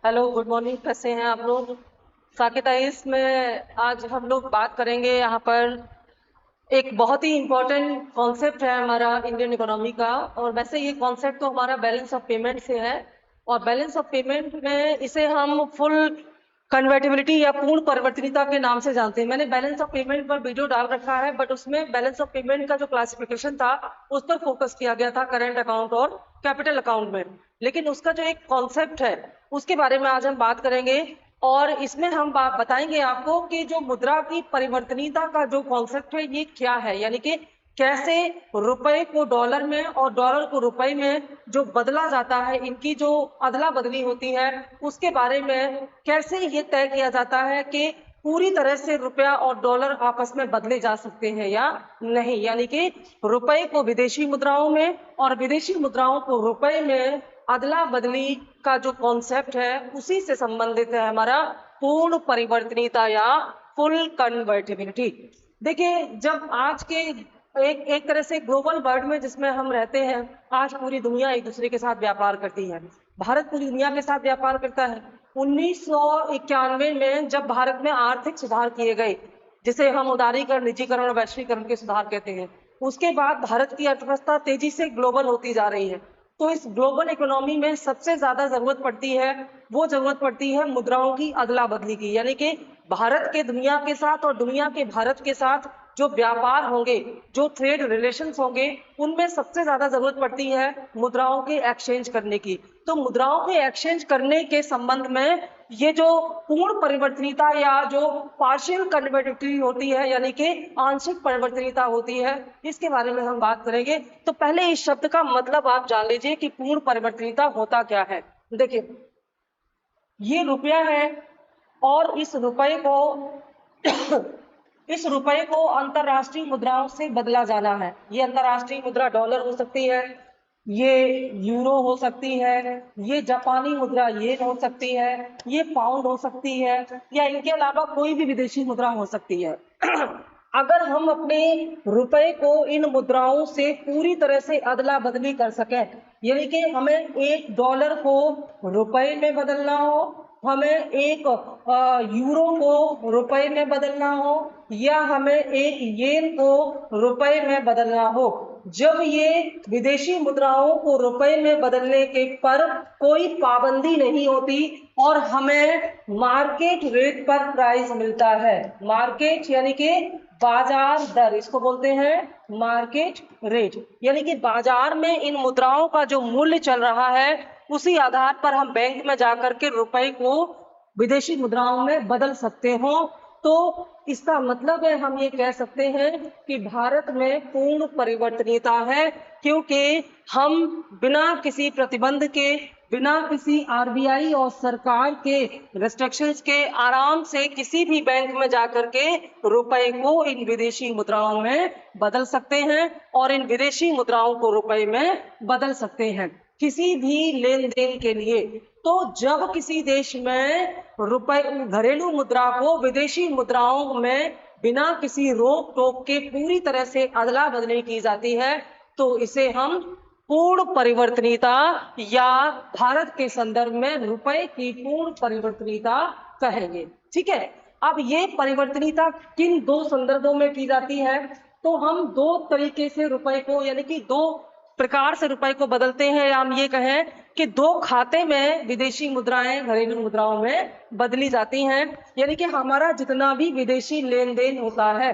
Hello, good morning. कैसे हैं आप लोग? साकेताइज में आज हम लोग बात करेंगे यहाँ पर एक बहुत ही इम्पोर्टेंट कॉन्सेप्ट है हमारा इंडियन इकोनॉमी का। और वैसे ये कॉन्सेप्ट तो हमारा बैलेंस ऑफ पेमेंट से है। और बैलेंस ऑफ पेमेंट में इसे हम फुल कन्वर्टिबिलिटी या पूर्ण परिवर्तनीयता के नाम से जानते हैं। मैंने बैलेंस ऑफ पेमेंट पर वीडियो डाल रखा है, बट उसमें बैलेंस ऑफ पेमेंट का जो क्लासिफिकेशन था उस पर फोकस किया गया था, करंट अकाउंट और कैपिटल अकाउंट में। लेकिन उसका जो एक कॉन्सेप्ट है उसके बारे में आज हम बात करेंगे। और इसमें हम बताएंगे आपको कि जो मुद्रा की परिवर्तनीयता का जो कॉन्सेप्ट है ये क्या है, यानी कि कैसे रुपए को डॉलर में और डॉलर को रुपए में जो बदला जाता है, इनकी जो अदला बदली होती है उसके बारे में कैसे ये तय किया जाता है कि पूरी तरह से रुपया और डॉलर आपस में बदले जा सकते हैं या नहीं। यानी कि रुपए को विदेशी मुद्राओं में और विदेशी मुद्राओं को रुपए में अदला बदली का जो कॉन्सेप्ट है उसी से संबंधित है हमारा पूर्ण परिवर्तनीयता या फुल कन्वर्टिबिलिटी। देखिए, जब आज के एक तरह से ग्लोबल वर्ल्ड में जिसमें हम रहते हैं, आज पूरी दुनिया एक दूसरे के साथ व्यापार करती है। भारत पूरी दुनिया के साथ व्यापार करता है। 1991 में जब भारत में आर्थिक सुधार किए गए, जिसे हम उदारीकरण, निजीकरण और वैश्वीकरण के सुधार कहते हैं, उसके बाद भारत की अर्थव्यवस्था तेजी से ग्लोबल होती जा रही है। तो इस ग्लोबल इकोनॉमी में सबसे ज्यादा जरूरत पड़ती है, वो जरूरत पड़ती है मुद्राओं की अदला बदली की। यानी कि भारत के दुनिया के साथ और दुनिया के भारत के साथ जो व्यापार होंगे, जो ट्रेड रिलेशंस होंगे, उनमें सबसे ज्यादा जरूरत पड़ती है मुद्राओं के एक्सचेंज करने की। तो मुद्राओं के एक्सचेंज करने के संबंध में ये जो पूर्ण परिवर्तनीयता या जो पार्शियल कन्वर्टिबिलिटी होती है, यानी कि आंशिक परिवर्तनीयता होती है, इसके बारे में हम बात करेंगे। तो पहले इस शब्द का मतलब आप जान लीजिए कि पूर्ण परिवर्तनीयता होता क्या है। देखिए, ये रुपया है और इस रुपए को अंतरराष्ट्रीय मुद्राओं से बदला जाना है। ये अंतरराष्ट्रीय मुद्रा डॉलर हो सकती है, ये यूरो हो सकती है, ये जापानी मुद्रा येन हो सकती है, ये पाउंड हो सकती है, या इनके अलावा कोई भी विदेशी मुद्रा हो सकती है। अगर हम अपने रुपए को इन मुद्राओं से पूरी तरह से अदला बदली कर सकें, यानी कि हमें एक डॉलर को रुपए में बदलना हो, हमें एक यूरो को रुपए में बदलना हो, या हमें एक येन को रुपए में बदलना हो, जब ये विदेशी मुद्राओं को रुपए में बदलने के पर कोई पाबंदी नहीं होती और हमें मार्केट रेट पर प्राइस मिलता है। मार्केट यानी कि बाजार दर, इसको बोलते हैं मार्केट रेट। यानी कि बाजार में इन मुद्राओं का जो मूल्य चल रहा है उसी आधार पर हम बैंक में जाकर के रुपए को विदेशी मुद्राओं में बदल सकते हो। तो इसका मतलब है, हम ये कह सकते हैं कि भारत में पूर्ण परिवर्तनीयता है, क्योंकि हम बिना किसी प्रतिबंध के, बिना किसी आरबीआई और सरकार के रेस्ट्रिक्शंस के आराम से किसी भी बैंक में जाकर के रुपए को इन विदेशी मुद्राओं में बदल सकते हैं और इन विदेशी मुद्राओं को रुपए में बदल सकते हैं किसी भी लेन देन के लिए। तो जब किसी देश में रुपए, घरेलू मुद्रा को विदेशी मुद्राओं में बिना किसी रोक टोक के पूरी तरह से अदला बदली की जाती है, तो इसे हम पूर्ण परिवर्तनीयता या भारत के संदर्भ में रुपए की पूर्ण परिवर्तनीयता कहेंगे। ठीक है। अब ये परिवर्तनीयता किन दो संदर्भों में की जाती है? तो हम दो तरीके से रुपए को, यानी कि दो प्रकार से रुपए को बदलते हैं, या हम ये कहें कि दो खाते में विदेशी मुद्राएं घरेलू मुद्राओं में बदली जाती हैं। यानी कि हमारा जितना भी विदेशी लेन देन होता है,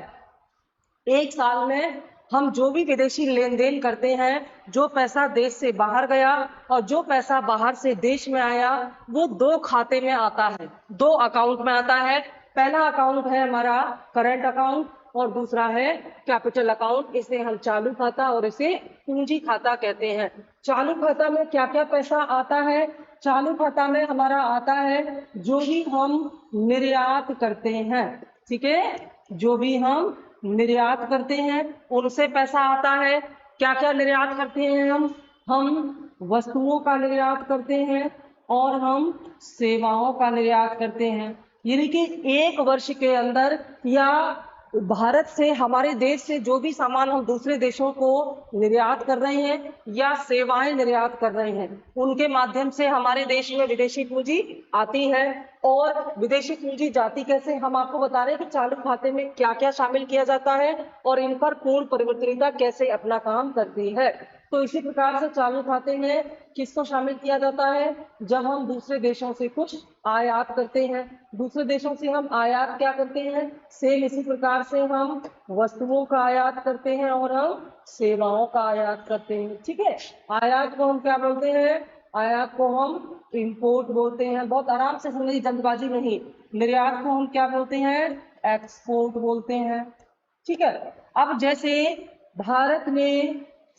एक साल में हम जो भी विदेशी लेन देन करते हैं, जो पैसा देश से बाहर गया और जो पैसा बाहर से देश में आया, वो दो खाते में आता है, दो अकाउंट में आता है। पहला अकाउंट है हमारा करंट अकाउंट और दूसरा है कैपिटल अकाउंट। इसे हम चालू खाता और इसे पूंजी खाता कहते हैं। चालू खाता में क्या क्या पैसा आता है? चालू खाता में हमारा आता है जो भी हम निर्यात करते हैं। ठीक है, जो भी हम निर्यात करते हैं उनसे पैसा आता है। क्या क्या निर्यात करते हैं हम वस्तुओं का निर्यात करते हैं और हम सेवाओं का निर्यात करते हैं। यानी कि एक वर्ष के अंदर या भारत से, हमारे देश से जो भी सामान हम दूसरे देशों को निर्यात कर रहे हैं या सेवाएं निर्यात कर रहे हैं, उनके माध्यम से हमारे देश में विदेशी पूंजी आती है। और विदेशी पूंजी जाती कैसे, हम आपको बता रहे हैं कि चालू खाते में क्या क्या शामिल किया जाता है और इन पर पूर्ण परिवर्तनीयता कैसे अपना काम करती है। तो इसी प्रकार से चालू खाते में किसको शामिल किया जाता है, जब हम दूसरे देशों से कुछ आयात करते हैं। दूसरे देशों से हम आयात क्या करते हैं, सेम इसी प्रकार से हम वस्तुओं का आयात करते हैं और हम सेवाओं का आयात करते हैं। ठीक है, आयात को हम क्या बोलते हैं, आयात को हम इंपोर्ट बोलते हैं। बहुत आराम से सुनिए, जल्दबाजी नहीं। निर्यात को हम क्या बोलते हैं, एक्सपोर्ट बोलते हैं। ठीक है, अब जैसे भारत ने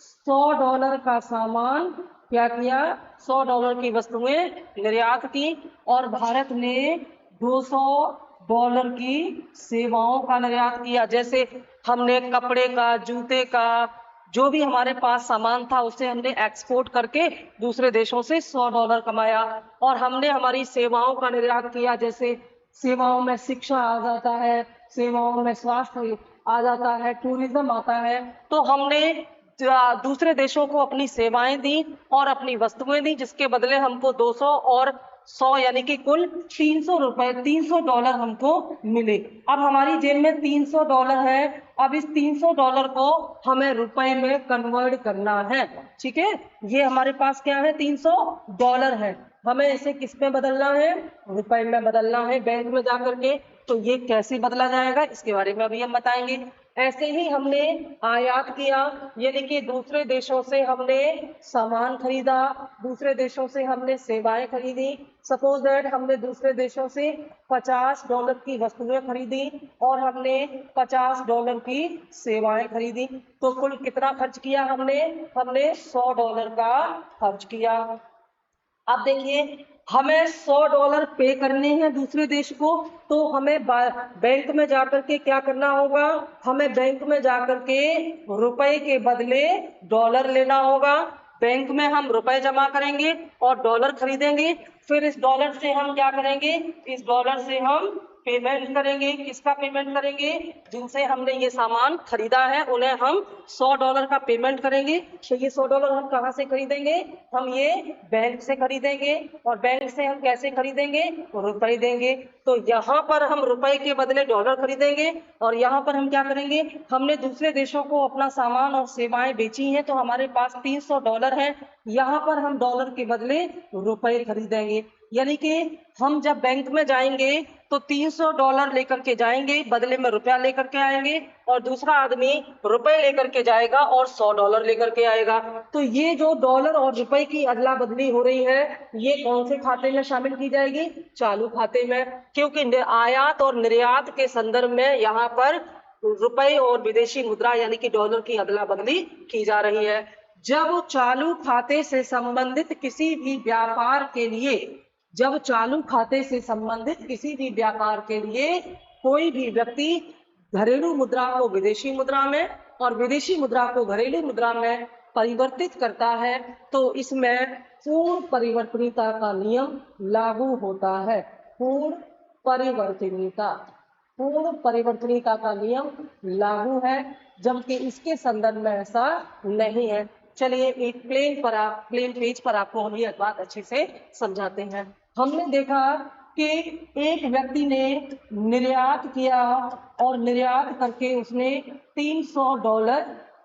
$100 का सामान क्या किया, $100 की वस्तुएं निर्यात की, और भारत ने $200 की सेवाओं का निर्यात किया। जैसे हमने कपड़े का, जूते का, जो भी हमारे पास सामान था उसे हमने एक्सपोर्ट करके दूसरे देशों से $100 कमाया। और हमने हमारी सेवाओं का निर्यात किया, जैसे सेवाओं में शिक्षा आ जाता है, सेवाओं में स्वास्थ्य आ जाता है, टूरिज्म आता है। तो हमने दूसरे देशों को अपनी सेवाएं दी और अपनी वस्तुएं दी, जिसके बदले हमको 200 और 100 यानी कि कुल $300 $300 हमको मिले। अब हमारी जेब में $300 है, अब इस $300 को हमें रुपए में कन्वर्ट करना है। ठीक है, ये हमारे पास क्या है, $300 है, हमें इसे किस में बदलना है, रुपए में बदलना है, बैंक में जाकर के। तो ये कैसे बदला जाएगा, इसके बारे में अभी हम बताएंगे। ऐसे ही हमने आयात किया, यानी कि दूसरे देशों से हमने सामान खरीदा, दूसरे देशों से हमने सेवाएं खरीदी। सपोज दैट हमने दूसरे देशों से $50 की वस्तुएं खरीदी और हमने $50 की सेवाएं खरीदी। तो कुल कितना खर्च किया हमने, हमने $100 का खर्च किया। अब देखिए, हमें $100 पे करने हैं दूसरे देश को, तो हमें बैंक में जाकर के क्या करना होगा, हमें बैंक में जाकर के रुपए के बदले डॉलर लेना होगा। बैंक में हम रुपए जमा करेंगे और डॉलर खरीदेंगे। फिर इस डॉलर से हम क्या करेंगे, इस डॉलर से हम पेमेंट करेंगे। किसका पेमेंट करेंगे, जिनसे हमने ये सामान खरीदा है उन्हें हम $100 का पेमेंट करेंगे। तो ये $100 हम कहाँ से खरीदेंगे, हम ये बैंक से खरीदेंगे। और बैंक से हम कैसे खरीदेंगे, रुपए देंगे। तो यहाँ पर हम रुपए के बदले डॉलर खरीदेंगे और यहाँ पर हम क्या करेंगे, हमने दूसरे देशों को अपना सामान और सेवाएं बेची हैं, तो हमारे पास $300 है, यहाँ पर हम डॉलर के बदले रुपए खरीदेंगे। यानी कि हम जब बैंक में जाएंगे तो $300 लेकर के जाएंगे, बदले में रुपया लेकर के आएंगे, और दूसरा आदमी रुपए लेकर के जाएगा और $100 लेकर के आएगा। तो ये जो डॉलर और रुपए की अदला बदली हो रही है, ये कौन से खाते में शामिल की जाएगी, चालू खाते में। क्योंकि आयात और निर्यात के संदर्भ में यहाँ पर रुपए और विदेशी मुद्रा यानी कि डॉलर की अदला बदली की जा रही है। जब चालू खाते से संबंधित किसी भी व्यापार के लिए, जब चालू खाते से संबंधित किसी भी व्यापार के लिए कोई भी व्यक्ति घरेलू मुद्रा को विदेशी मुद्रा में और विदेशी मुद्रा को घरेलू मुद्रा में परिवर्तित करता है, तो इसमें पूर्ण परिवर्तनीयता का नियम लागू होता है। पूर्ण परिवर्तनीयता, पूर्ण परिवर्तनीयता का नियम लागू है, जबकि इसके संदर्भ में ऐसा नहीं है। चलिए एक प्लेन पेज पर आपको हम ये बात अच्छे से समझाते हैं। हमने देखा कि एक व्यक्ति ने निर्यात किया और निर्यात करके उसने $300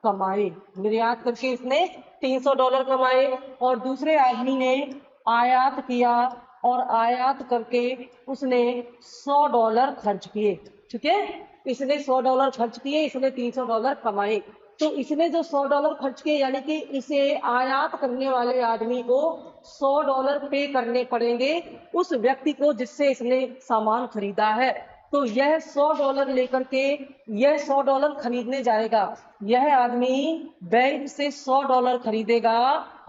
कमाए, निर्यात करके उसने $300 कमाए। और दूसरे आदमी ने आयात किया और आयात करके उसने $100 खर्च किए। ठीक है, इसने $100 खर्च किए, इसने $300 कमाए। तो इसने जो $100 खर्च किए, यानी कि इसे आयात करने वाले आदमी को $100 पे करने पड़ेंगे उस व्यक्ति को जिससे इसने सामान खरीदा है। तो यह $100 लेकर के यह $100 खरीदने जाएगा, यह आदमी बैंक से $100 खरीदेगा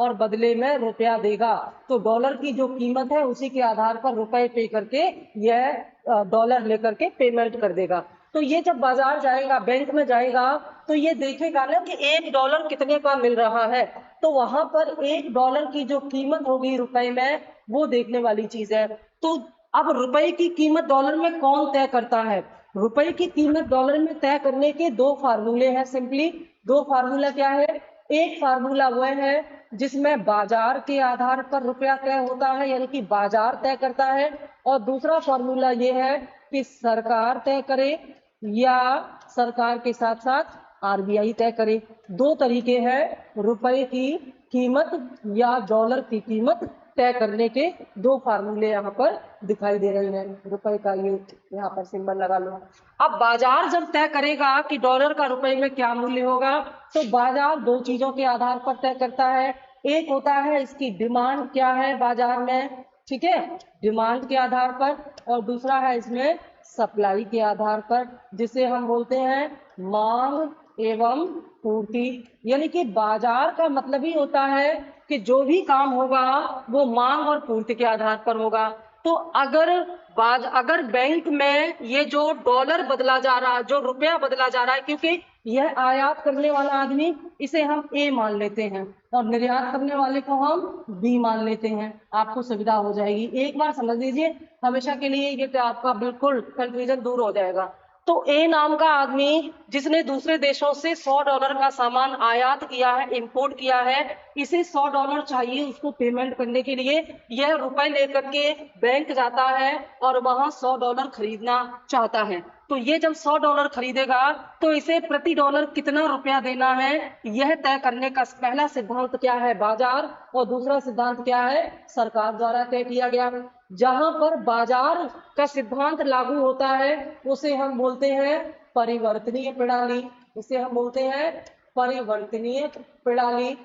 और बदले में रुपया देगा। तो डॉलर की जो कीमत है उसी के आधार पर रुपए पे करके यह डॉलर लेकर के पेमेंट कर देगा। तो ये जब बाजार जाएगा, बैंक में जाएगा, तो ये देखेगा ना कि $1 कितने का मिल रहा है। तो वहां पर $1 की जो कीमत होगी रुपए में, वो देखने वाली चीज है। तो अब रुपए की कीमत डॉलर में कौन तय करता है, रुपए की कीमत डॉलर में तय करने के दो फार्मूले हैं। सिंपली दो फार्मूला क्या है? एक फार्मूला वह है जिसमें बाजार के आधार पर रुपया तय होता है, यानी कि बाजार तय करता है, और दूसरा फार्मूला ये है कि सरकार तय करे या सरकार के साथ साथ आरबीआई तय करे। दो तरीके हैं रुपए की कीमत या डॉलर की कीमत तय करने के, दो फार्मूले यहाँ पर दिखाई दे रहे हैं। रुपए का ये यहाँ पर सिंबल लगा लो। अब बाजार जब तय करेगा कि डॉलर का रुपए में क्या मूल्य होगा, तो बाजार दो चीजों के आधार पर तय करता है। एक होता है इसकी डिमांड क्या है बाजार में, ठीक है, डिमांड के आधार पर, और दूसरा है इसमें सप्लाई के आधार पर, जिसे हम बोलते हैं मांग एवं पूर्ति। यानी कि बाजार का मतलब ही होता है कि जो भी काम होगा वो मांग और पूर्ति के आधार पर होगा। तो अगर बैंक में ये जो डॉलर बदला जा रहा है, जो रुपया बदला जा रहा है, क्योंकि यह आयात करने वाला आदमी, इसे हम ए मान लेते हैं और निर्यात करने वाले को हम बी मान लेते हैं, आपको सुविधा हो जाएगी। एक बार समझ लीजिए हमेशा के लिए, ये तो आपका बिल्कुल कंफ्यूजन दूर हो जाएगा। तो ए नाम का आदमी जिसने दूसरे देशों से $100 का सामान आयात किया है, इंपोर्ट किया है, इसे $100 चाहिए उसको पेमेंट करने के लिए। यह रुपए लेकर के बैंक जाता है और वहां $100 खरीदना चाहता है। तो ये जब $100 खरीदेगा तो इसे प्रति डॉलर कितना रुपया देना है, यह तय करने का पहला सिद्धांत क्या है? बाजार, और दूसरा सिद्धांत क्या है? सरकार द्वारा तय किया गया। जहां पर बाजार का सिद्धांत लागू होता है उसे हम बोलते हैं परिवर्तनीय प्रणाली, इसे हम बोलते हैं परिवर्तनीय प्रणाली,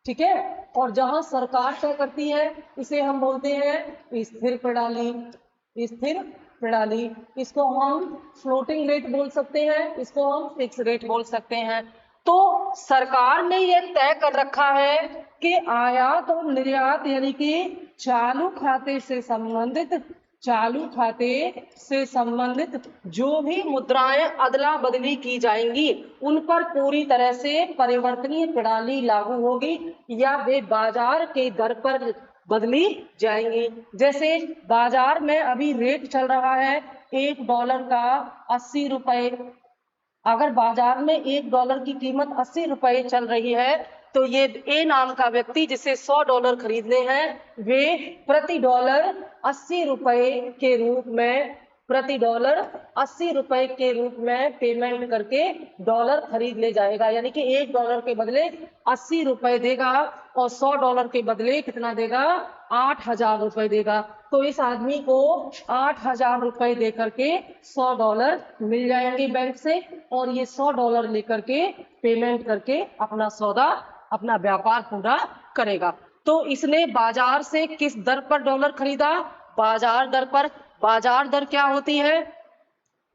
ठीक है। और जहां सरकार तय करती है इसे हम बोलते हैं स्थिर प्रणाली, स्थिर प्रणाली। इसको हम फ्लोटिंग रेट बोल सकते हैं, इसको हम फिक्स रेट बोल सकते हैं। तो सरकार ने यह तय कर रखा है कि आयात और निर्यात यानी कि चालू खाते से संबंधित जो भी मुद्राएं अदला बदली की जाएंगी उन पर पूरी तरह से परिवर्तनीय प्रणाली लागू होगी या वे बाजार के दर पर बदली जाएंगी। जैसे बाजार में अभी रेट चल रहा है $1 का 80 रुपए। अगर बाजार में $1 की कीमत 80 रुपए चल रही है तो ये ए नाम का व्यक्ति जिसे $100 खरीदने हैं, वे प्रति डॉलर 80 रुपए के रूप में, प्रति डॉलर 80 रुपए के रूप में पेमेंट करके डॉलर खरीद ले जाएगा। यानी कि $1 के बदले 80 रुपए देगा और $100 के बदले कितना देगा? 8,000 रुपए देगा। तो इस आदमी को 8,000 रुपए दे करके $100 मिल जाएंगे बैंक से, और ये $100 लेकर के पेमेंट करके अपना सौदा, अपना व्यापार पूरा करेगा। तो इसने बाजार से किस दर पर डॉलर खरीदा? बाजार दर पर। बाजार दर क्या होती है?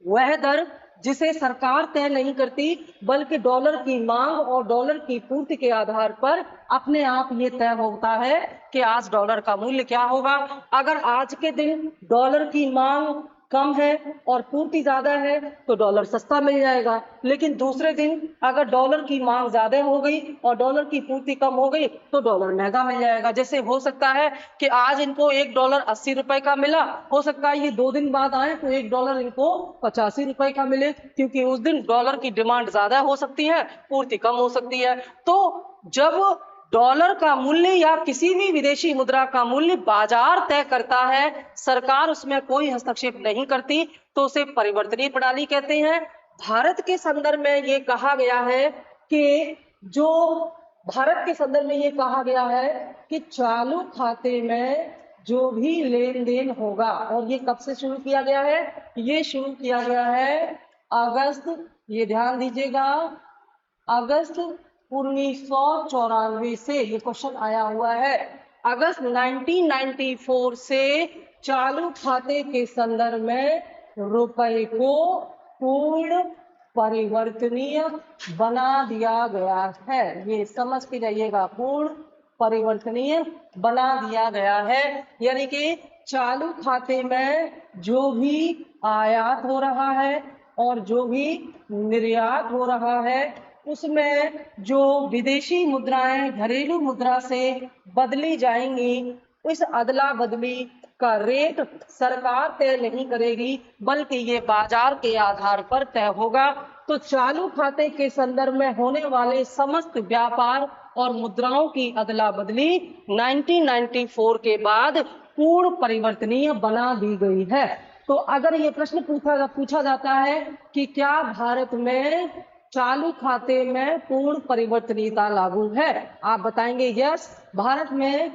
वह दर जिसे सरकार तय नहीं करती, बल्कि डॉलर की मांग और डॉलर की पूर्ति के आधार पर अपने आप ये तय होता है कि आज डॉलर का मूल्य क्या होगा। अगर आज के दिन डॉलर की मांग कम है और पूर्ति ज्यादा है तो डॉलर सस्ता मिल जाएगा, लेकिन दूसरे दिन अगर डॉलर की मांग ज्यादा हो गई और डॉलर की पूर्ति कम हो गई तो डॉलर महंगा मिल जाएगा। जैसे हो सकता है कि आज इनको $1 80 रुपए का मिला, हो सकता है ये 2 दिन बाद आए तो $1 इनको 85 रुपए का मिले, क्योंकि उस दिन डॉलर की डिमांड ज्यादा हो सकती है, पूर्ति कम हो सकती है। तो जब डॉलर का मूल्य या किसी भी विदेशी मुद्रा का मूल्य बाजार तय करता है, सरकार उसमें कोई हस्तक्षेप नहीं करती, तो उसे परिवर्तनीय प्रणाली कहते हैं। भारत के संदर्भ में ये कहा गया है कि चालू खाते में जो भी लेन देन होगा, और ये कब से शुरू किया गया है? ये शुरू किया गया है अगस्त, ये ध्यान दीजिएगा, अगस्त 1994 से ये क्वेश्चन आया हुआ है। अगस्त 1994 से चालू खाते के संदर्भ में रुपए को पूर्ण परिवर्तनीय बना दिया गया है। ये समझ के जाइएगा, पूर्ण परिवर्तनीय बना दिया गया है। यानी कि चालू खाते में जो भी आयात हो रहा है और जो भी निर्यात हो रहा है उसमें जो विदेशी मुद्राएं घरेलू मुद्रा से बदली जाएंगी, इस अदला बदली का रेट सरकार तय नहीं करेगी, बल्कि ये बाजार के आधार पर तय होगा। तो चालू खाते के संदर्भ में होने वाले समस्त व्यापार और मुद्राओं की अदला बदली 1994 के बाद पूर्ण परिवर्तनीय बना दी गई है। तो अगर ये प्रश्न पूछा जाता है कि क्या भारत में चालू खाते में पूर्ण परिवर्तनीयता लागू है, आप बताएंगे यस। भारत में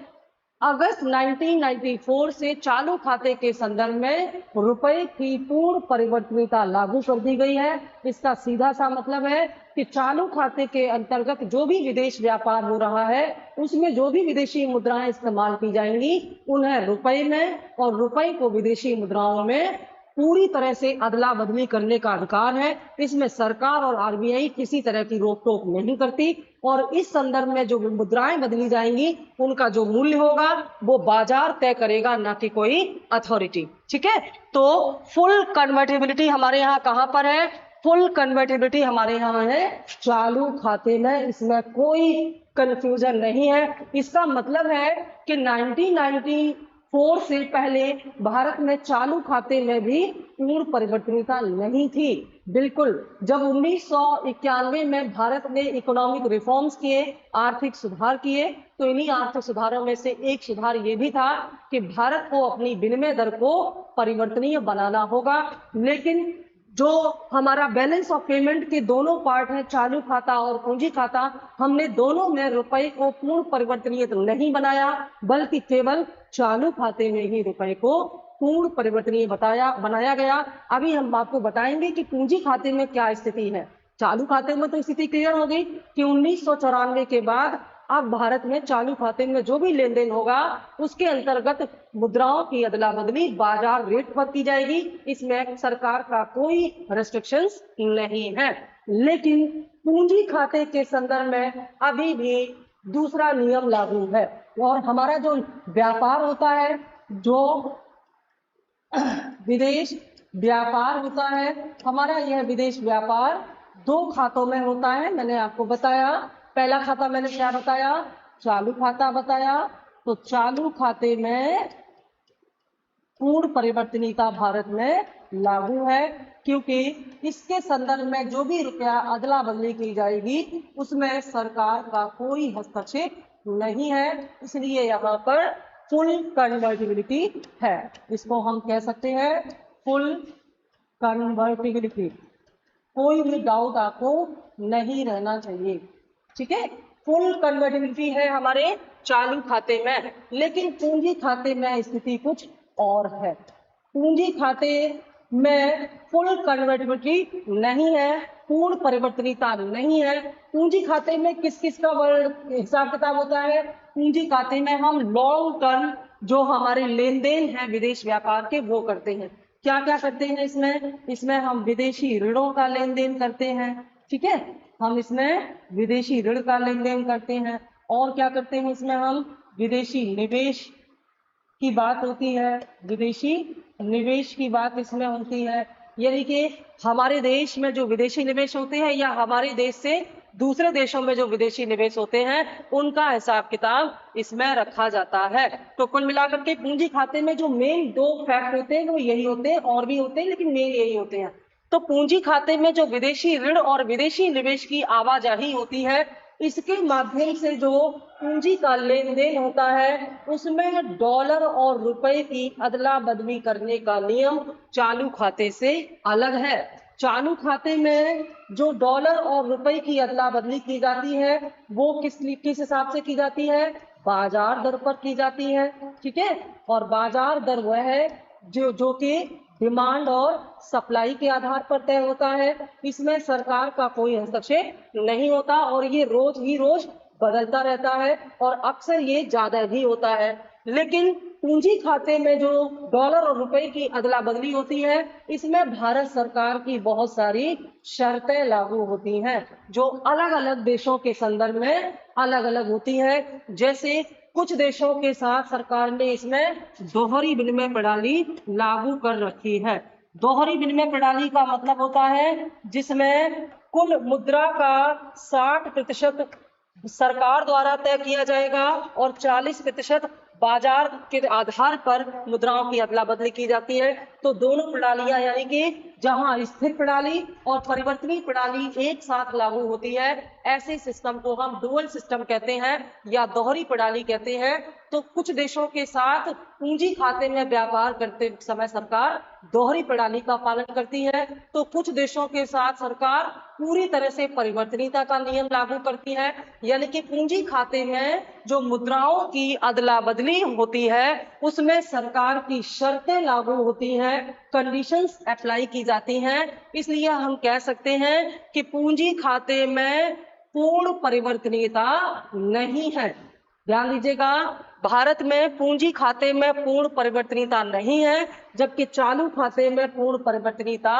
अगस्त 1994 से चालू खाते के संदर्भ में रुपए की पूर्ण परिवर्तनीयता लागू कर दी गई है। इसका सीधा सा मतलब है कि चालू खाते के अंतर्गत जो भी विदेश व्यापार हो रहा है उसमें जो भी विदेशी मुद्राएं इस्तेमाल की जाएंगी उन्हें रुपए में और रुपए को विदेशी मुद्राओं में पूरी तरह से अदला बदली करने का अधिकार है। इसमें सरकार और आरबीआई किसी तरह की रोक टोक नहीं करती और इस संदर्भ में जो मुद्राएं बदली जाएंगी उनका जो मूल्य होगा वो बाजार तय करेगा, ना कि कोई अथॉरिटी। ठीक है, तो फुल कन्वर्टिबिलिटी हमारे यहाँ कहाँ पर है? फुल कन्वर्टिबिलिटी हमारे यहाँ है चालू खाते में, इसमें कोई कंफ्यूजन नहीं है। इसका मतलब है कि 1994 से पहले भारत में चालू खाते में भी पूर्ण परिवर्तनीयता नहीं थी। बिल्कुल, जब 1991 में भारत ने इकोनॉमिक रिफॉर्म्स किए, आर्थिक सुधार किए, तो इन्हीं आर्थिक सुधारों में से एक सुधार ये भी था कि भारत को अपनी विनिमय दर को परिवर्तनीय बनाना होगा। लेकिन जो हमारा बैलेंस ऑफ पेमेंट के दोनों पार्ट है, चालू खाता और पूंजी खाता, हमने दोनों में रुपए को पूर्ण परिवर्तनीय तो नहीं बनाया, बल्कि केवल चालू खाते में ही रुपए को पूर्ण परिवर्तनीय बनाया गया। अभी हम आपको बताएंगे कि पूंजी खाते में क्या स्थिति है। चालू खाते में तो स्थिति क्लियर हो गई कि 1994 के बाद अब भारत में चालू खाते में जो भी लेन देन होगा उसके अंतर्गत मुद्राओं की अदला बदली बाजार रेट पर की जाएगी, इसमें सरकार का कोई रेस्ट्रिक्शंस नहीं है। लेकिन पूंजी खाते के संदर्भ में अभी भी दूसरा नियम लागू है और हमारा जो व्यापार होता है, जो विदेश व्यापार होता है, हमारा यह विदेश व्यापार दो खातों में होता है। मैंने आपको बताया, पहला खाता मैंने क्या बताया? चालू खाता बताया। तो चालू खाते में पूर्ण परिवर्तनीयता भारत में लागू है, क्योंकि इसके संदर्भ में जो भी रुपया अदला बदली की जाएगी उसमें सरकार का कोई हस्तक्षेप नहीं है, इसलिए यहाँ पर फुल कन्वर्टिबिलिटी है। इसको हम कह सकते हैं फुल कन्वर्टिबिलिटी। कोई भी डाउट आपको नहीं रहना चाहिए। ठीक है, फुल कन्वर्टिबिलिटी है हमारे चालू खाते में। लेकिन पूंजी खाते में स्थिति कुछ और है। पूंजी खाते में फुल कन्वर्टिबिलिटी नहीं है, पूर्ण परिवर्तनीयता नहीं है। पूंजी खाते में किस किस का हिसाब किताब होता है? पूंजी खाते में हम लॉन्ग टर्म जो हमारे लेन देन है विदेश व्यापार के वो करते हैं। क्या क्या करते हैं इसमें हम विदेशी ऋणों का लेन देन करते हैं। ठीक है, हम इसमें विदेशी ऋण का लेन देन करते हैं। और क्या करते हैं इसमें हम विदेशी निवेश की बात होती है, विदेशी निवेश की बात इसमें होती है। यानी कि हमारे देश में जो विदेशी निवेश होते हैं या हमारे देश से दूसरे देशों में जो विदेशी निवेश होते हैं उनका हिसाब किताब इसमें रखा जाता है। तो कुल मिलाकर के पूंजी खाते में जो मेन दो फैक्ट होते हैं वो यही होते हैं, और भी होते हैं लेकिन मेन यही होते हैं। तो पूंजी खाते में जो विदेशी ऋण और विदेशी निवेश की आवाजाही होती है, इसके माध्यम से जो पूंजी का लेन देन होता है उसमें डॉलर और रुपए की अदला बदली करने का नियम चालू खाते से अलग है। चालू खाते में जो डॉलर और रुपए की अदला बदली की जाती है वो किस हिसाब से की जाती है? बाजार दर पर की जाती है। ठीक है, और बाजार दर वह है जो कि डिमांड और सप्लाई के आधार पर तय होता है। इसमें सरकार का कोई हस्तक्षेप नहीं होता और ये रोज ही रोज बदलता रहता है और अक्सर ये ज्यादा भी होता है। लेकिन पूंजी खाते में जो डॉलर और रुपए की अदला बदली होती है इसमें भारत सरकार की बहुत सारी शर्तें लागू होती हैं जो अलग अलग देशों के संदर्भ में अलग अलग होती है। जैसे कुछ देशों के साथ सरकार ने इसमें दोहरी विनिमय प्रणाली लागू कर रखी है। दोहरी विनिमय प्रणाली का मतलब होता है जिसमें कुल मुद्रा का 60% सरकार द्वारा तय किया जाएगा और 40% बाजार के आधार पर मुद्राओं की अदला बदली की जाती है। तो दोनों प्रणालियां यानी कि जहां स्थिर प्रणाली और परिवर्तनीय प्रणाली एक साथ लागू होती है, ऐसे सिस्टम को हम डुअल सिस्टम कहते हैं या दोहरी प्रणाली कहते हैं। तो कुछ देशों के साथ पूंजी खाते में व्यापार करते समय सरकार दोहरी प्रणाली का पालन करती है, तो कुछ देशों के साथ सरकार पूरी तरह से परिवर्तनीयता का नियम लागू करती है, यानी कि पूंजी खाते में जो मुद्राओं की अदला बदली होती है उसमें सरकार की शर्तें लागू होती हैं, कंडीशंस अप्लाई की जाती हैं। इसलिए हम कह सकते हैं कि पूंजी खाते में पूर्ण परिवर्तनीयता नहीं है। ध्यान दीजिएगा, भारत में पूंजी खाते में पूर्ण परिवर्तनीयता नहीं है, जबकि चालू खाते में पूर्ण परिवर्तनीयता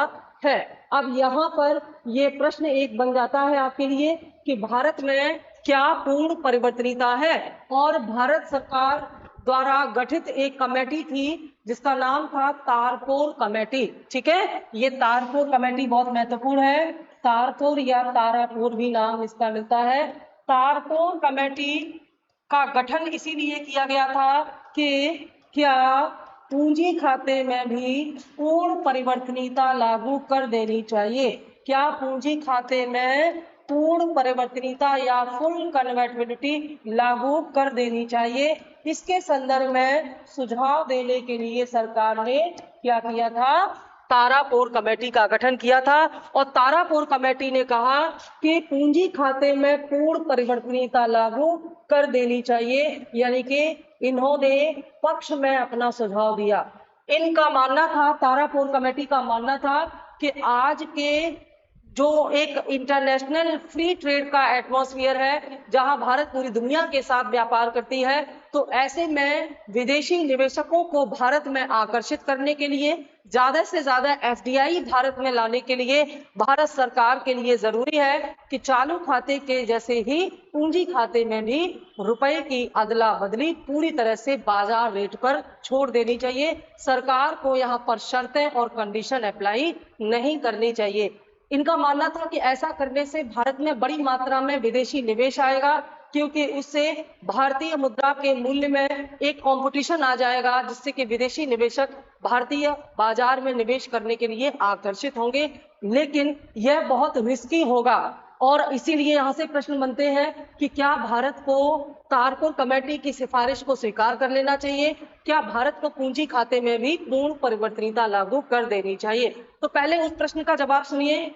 है। अब यहाँ पर ये प्रश्न एक बन जाता है आपके लिए कि भारत में क्या पूर्ण परिवर्तनीयता है, और भारत सरकार द्वारा गठित एक कमेटी थी जिसका नाम था तारपोर कमेटी। ठीक है, ये तारपोर कमेटी बहुत महत्वपूर्ण है, तारपोर या तारापुर भी नाम इसका मिलता है। तारपोर कमेटी का गठन इसीलिए किया गया था कि क्या पूंजी खाते में भी पूर्ण परिवर्तनीयता लागू कर देनी चाहिए, क्या पूंजी खाते में पूर्ण परिवर्तनीयता या फुल कन्वर्टिबिलिटी लागू कर देनी चाहिए। इसके संदर्भ में सुझाव देने के लिए सरकार ने क्या किया था, तारापोर कमेटी का गठन किया था। और तारापोर कमेटी ने कहा कि पूंजी खाते में पूर्ण परिवर्तनीयता लागू कर देनी चाहिए, यानी कि इन्होंने पक्ष में अपना सुझाव दिया। इनका मानना था, तारापोर कमेटी का मानना था कि आज के जो एक इंटरनेशनल फ्री ट्रेड का एटमॉस्फेयर है, जहां भारत पूरी दुनिया के साथ व्यापार करती है, तो ऐसे में विदेशी निवेशकों को भारत में आकर्षित करने के लिए, ज्यादा से ज्यादा एफडीआई भारत में लाने के लिए भारत सरकार के लिए जरूरी है कि चालू खाते के जैसे ही पूंजी खाते में भी रुपए की अदला बदली पूरी तरह से बाजार रेट पर छोड़ देनी चाहिए। सरकार को यहाँ पर शर्तें और कंडीशन अप्लाई नहीं करनी चाहिए। इनका मानना था कि ऐसा करने से भारत में बड़ी मात्रा में विदेशी निवेश आएगा, क्योंकि उससे भारतीय मुद्रा के मूल्य में एक कंपटीशन आ जाएगा, जिससे कि विदेशी निवेशक भारतीय बाजार में निवेश करने के लिए आकर्षित होंगे। लेकिन यह बहुत रिस्की होगा, और इसीलिए यहाँ से प्रश्न बनते हैं कि क्या भारत को तारपोर कमेटी की सिफारिश को स्वीकार कर लेना चाहिए, क्या भारत को पूंजी खाते में भी पूर्ण परिवर्तनीयता लागू कर देनी चाहिए। तो पहले उस प्रश्न का जवाब सुनिए।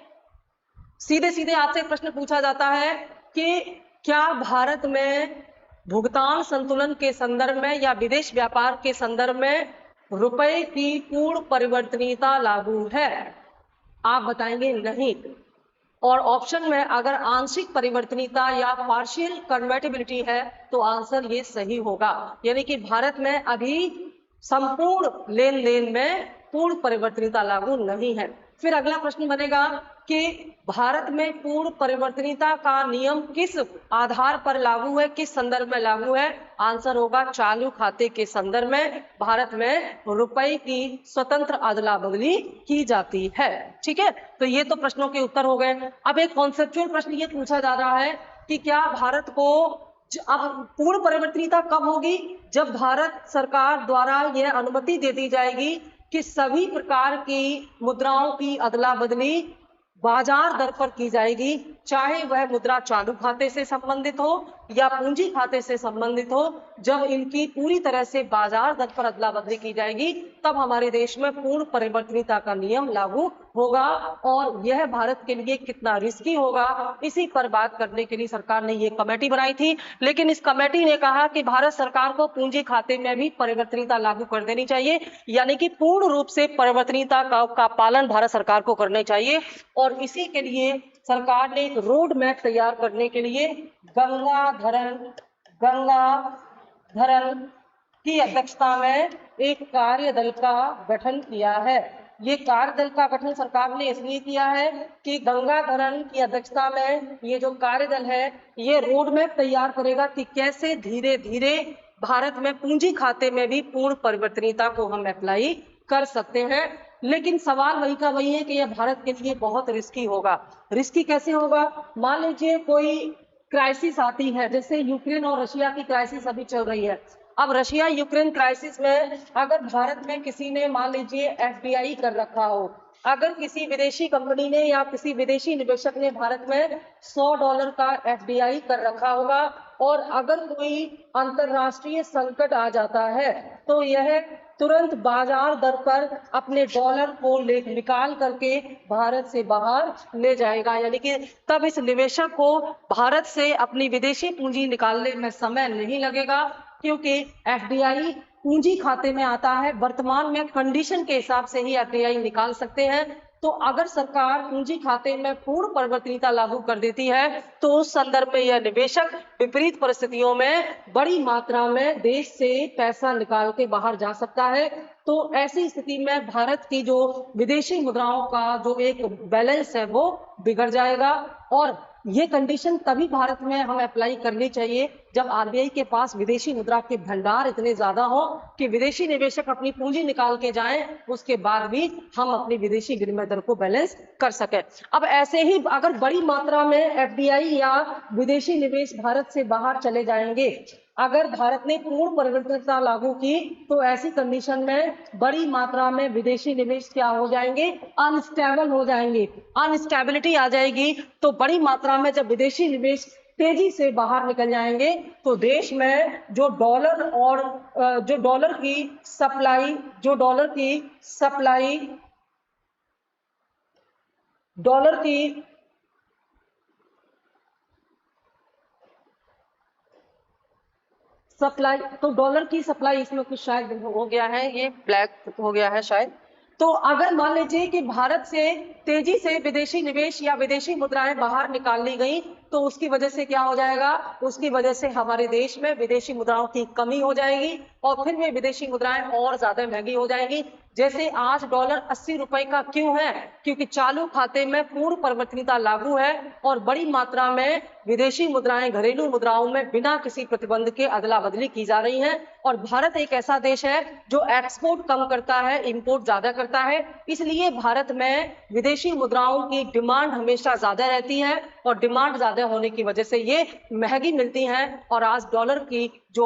सीधे सीधे आपसे प्रश्न पूछा जाता है कि क्या भारत में भुगतान संतुलन के संदर्भ में या विदेश व्यापार के संदर्भ में रुपए की पूर्ण परिवर्तनीयता लागू है। आप बताएंगे नहीं, और ऑप्शन में अगर आंशिक परिवर्तनीयता या पार्शियल कन्वर्टिबिलिटी है तो आंसर ये सही होगा, यानी कि भारत में अभी संपूर्ण लेन देन में पूर्ण परिवर्तनीयता लागू नहीं है। फिर अगला प्रश्न बनेगा कि भारत में पूर्ण परिवर्तनीयता का नियम किस आधार पर लागू है, किस संदर्भ में लागू है। आंसर होगा चालू खाते के संदर्भ में भारत में रुपए की स्वतंत्र अदला बदली की जाती है। ठीक है, तो ये तो प्रश्नों के उत्तर हो गए। अब एक कॉन्सेप्चुअल प्रश्न ये पूछा जा रहा है कि क्या भारत को अब पूर्ण परिवर्तनीयता कब होगी, जब भारत सरकार द्वारा यह अनुमति दे दी जाएगी कि सभी प्रकार की मुद्राओं की अदला बदली बाजार दर पर की जाएगी, चाहे वह मुद्रा चालू खाते से संबंधित हो या पूंजी खाते से संबंधित हो। जब इनकी पूरी तरह से बाजार दर पर अदला बदली की जाएगी, तब हमारे देश में पूर्ण परिवर्तनीयता का नियम लागू होगा। और यह भारत के लिए कितना रिस्की होगा, इसी पर बात करने के लिए सरकार ने ये कमेटी बनाई थी। लेकिन इस कमेटी ने कहा कि भारत सरकार को पूंजी खाते में भी परिवर्तनीयता लागू कर देनी चाहिए, यानी कि पूर्ण रूप से परिवर्तनीयता का पालन भारत सरकार को करना चाहिए। और इसी के लिए सरकार ने एक रोड मैप तैयार करने के लिए गंगाधरन की अध्यक्षता में एक कार्यदल का गठन किया है। ये कार्यदल का गठन सरकार ने इसलिए किया है कि गंगाधरन की अध्यक्षता में ये जो कार्यदल है ये रोड मैप तैयार करेगा कि कैसे धीरे धीरे भारत में पूंजी खाते में भी पूर्ण परिवर्तनीयता को हम अप्लाई कर सकते हैं। लेकिन सवाल वही का वही है कि यह भारत के लिए बहुत रिस्की होगा। रिस्की कैसे होगा, मान लीजिए कोई क्राइसिस आती है, जैसे यूक्रेन और रशिया की क्राइसिस अभी चल रही है, अब रशिया यूक्रेन क्राइसिस में अगर भारत में किसी ने मान लीजिए एफडीआई कर रखा हो, अगर किसी विदेशी कंपनी ने या किसी विदेशी निवेशक ने भारत में $100 का एफडीआई कर रखा होगा, और अगर कोई अंतरराष्ट्रीय संकट आ जाता है तो यह तुरंत बाजार दर पर अपने डॉलर को निकाल करके भारत से बाहर ले जाएगा। यानी कि तब इस निवेशक को भारत से अपनी विदेशी पूंजी निकालने में समय नहीं लगेगा, क्योंकि एफडीआई पूंजी खाते में आता है। वर्तमान में कंडीशन के हिसाब से ही एफडीआई निकाल सकते हैं। तो अगर सरकार पूंजी खाते में पूर्ण परिवर्तनीयता लागू कर देती है तो उस संदर्भ में यह निवेशक विपरीत परिस्थितियों में बड़ी मात्रा में देश से पैसा निकाल के बाहर जा सकता है। तो ऐसी स्थिति में भारत की जो विदेशी मुद्राओं का जो एक बैलेंस है वो बिगड़ जाएगा, और ये कंडीशन तभी भारत में हम अप्लाई करनी चाहिए जब आरबीआई के पास विदेशी मुद्रा के भंडार इतने ज्यादा हो कि विदेशी निवेशक अपनी पूंजी निकाल के जाएं, उसके बाद भी हम अपनी विदेशी विनिमय दर को बैलेंस कर सकें। अब ऐसे ही अगर बड़ी मात्रा में एफडीआई या विदेशी निवेश भारत से बाहर चले जाएंगे, अगर भारत ने पूर्ण परिवर्तनीयता लागू की तो ऐसी कंडीशन में बड़ी मात्रा में विदेशी निवेश क्या हो जाएंगे, अनस्टेबल हो जाएंगे, अनस्टेबिलिटी आ जाएगी। तो बड़ी मात्रा में जब विदेशी निवेश तेजी से बाहर निकल जाएंगे तो देश में जो डॉलर और जो डॉलर की सप्लाई तो डॉलर की सप्लाई इसमें कुछ शायद हो गया है, ये ब्लैक हो गया है शायद। तो अगर मान लीजिए कि भारत से तेजी से विदेशी निवेश या विदेशी मुद्राएं बाहर निकाल ली गई तो उसकी वजह से क्या हो जाएगा, उसकी वजह से हमारे देश में विदेशी मुद्राओं की कमी हो जाएगी और फिर वे विदेशी मुद्राएं और ज्यादा महंगी हो जाएंगी। जैसे आज डॉलर 80 रुपए का क्यों है, क्योंकि चालू खाते में पूर्ण परिवर्तनीयता लागू है और बड़ी मात्रा में विदेशी मुद्राएं घरेलू मुद्राओं में बिना किसी प्रतिबंध के अदला बदली की जा रही हैं। और भारत एक ऐसा देश है जो एक्सपोर्ट कम करता है, इंपोर्ट ज्यादा करता है, इसलिए भारत में विदेशी मुद्राओं की डिमांड हमेशा ज्यादा रहती है और डिमांड ज्यादा होने की वजह से ये महंगी मिलती हैं। और आज डॉलर की जो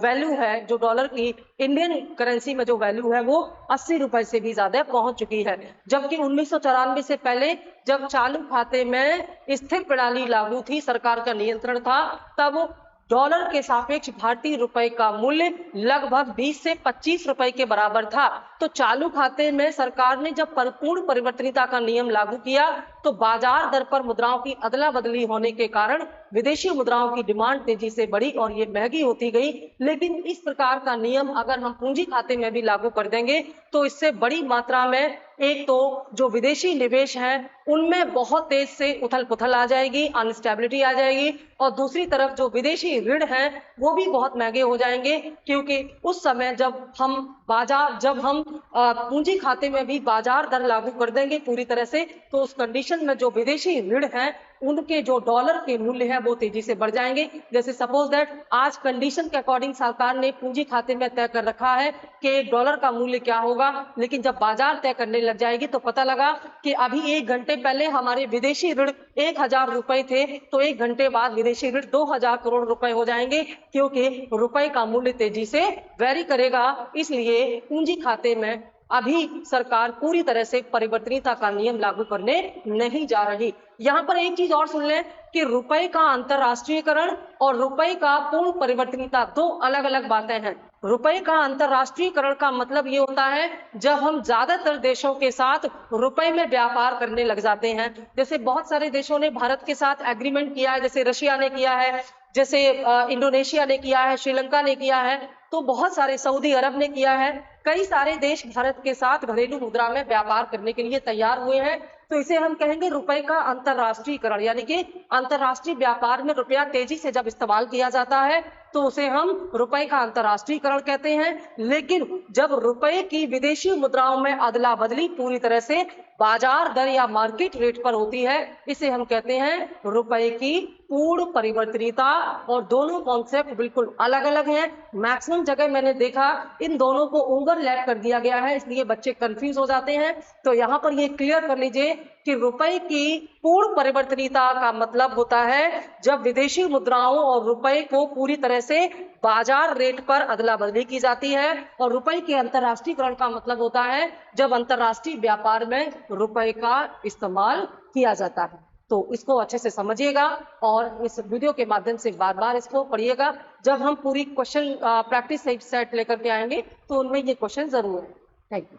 वैल्यू है, जो डॉलर की इंडियन करेंसी में जो वैल्यू है वो 80 रुपए से भी ज्यादा पहुंच चुकी है, जबकि 1994 से पहले जब चालू खाते में स्थिर प्रणाली लागू थी, सरकार का नियंत्रण था, तब डॉलर के सापेक्ष भारतीय रुपए का मूल्य लगभग 20 से 25 रुपए के बराबर था। तो चालू खाते में सरकार ने जब पूर्ण परिवर्तनीयता का नियम लागू किया तो बाजार दर पर मुद्राओं की अदला बदली होने के कारण विदेशी मुद्राओं की डिमांड तेजी से बढ़ी और ये महंगी होती गई। लेकिन इस प्रकार का नियम अगर हम पूंजी खाते में भी लागू कर देंगे तो इससे बड़ी मात्रा में एक तो जो विदेशी निवेश है उनमें बहुत तेज से उथल पुथल आ जाएगी, अनस्टेबिलिटी आ जाएगी, और दूसरी तरफ जो विदेशी ऋण है वो भी बहुत महंगे हो जाएंगे, क्योंकि उस समय जब हम पूंजी खाते में भी बाजार दर लागू कर देंगे पूरी तरह से, तो उस कंडीशन में जो विदेशी ऋण है उनके जो डॉलर के मूल्य है वो तेजी से बढ़ जाएंगे। जैसे सपोज दैट आज कंडीशन के अकॉर्डिंग सरकार ने पूंजी खाते में तय कर रखा है कि $1 का मूल्य क्या होगा, लेकिन जब बाजार तय करने लग जाएगी तो पता लगा कि अभी 1 घंटे पहले हमारे विदेशी ऋण 1000 रुपए थे, तो 1 घंटे बाद विदेशी ऋण 2000 करोड़ रुपए हो जाएंगे, क्योंकि रुपए का मूल्य तेजी से वेरी करेगा। इसलिए पूंजी खाते में अभी सरकार पूरी तरह से परिवर्तनीयता का नियम लागू करने नहीं जा रही। यहाँ पर एक चीज और सुन लें कि रुपए का अंतरराष्ट्रीयकरण और रुपए का पूर्ण परिवर्तनीयता दो अलग अलग बातें हैं। रुपए का अंतरराष्ट्रीयकरण का मतलब ये होता है जब हम ज्यादातर देशों के साथ रुपए में व्यापार करने लग जाते हैं। जैसे बहुत सारे देशों ने भारत के साथ एग्रीमेंट किया है, जैसे रशिया ने किया है, जैसे इंडोनेशिया ने किया है, श्रीलंका ने किया है, तो बहुत सारे सऊदी अरब ने किया है, कई सारे देश भारत के साथ घरेलू मुद्रा में व्यापार करने के लिए तैयार हुए हैं। तो इसे हम कहेंगे रुपए का अंतरराष्ट्रीयकरण, यानी कि अंतरराष्ट्रीय व्यापार में रुपया तेजी से जब इस्तेमाल किया जाता है तो उसे हम रुपए का अंतरराष्ट्रीयकरण कहते हैं। लेकिन जब रुपए की विदेशी मुद्राओं में अदला बदली पूरी तरह से बाजार दर या मार्केट रेट पर होती है, इसे हम कहते हैं रुपए की पूर्ण परिवर्तनीयता। और दोनों कॉन्सेप्ट बिल्कुल अलग अलग हैं। मैक्सिमम जगह मैंने देखा इन दोनों को ओवरलैप कर दिया गया है, इसलिए बच्चे कंफ्यूज हो जाते हैं। तो यहाँ पर ये क्लियर कर लीजिए कि रुपए की पूर्ण परिवर्तनीयता का मतलब होता है जब विदेशी मुद्राओं और रुपए को पूरी तरह से बाजार रेट पर अदला बदली की जाती है, और रुपए के अंतर्राष्ट्रीयकरण का मतलब होता है जब अंतर्राष्ट्रीय व्यापार में रुपए का इस्तेमाल किया जाता है। तो इसको अच्छे से समझिएगा और इस वीडियो के माध्यम से बार बार इसको पढ़िएगा। जब हम पूरी क्वेश्चन प्रैक्टिस सेट लेकर के आएंगे तो उनमें ये क्वेश्चन जरूर है। Thank you.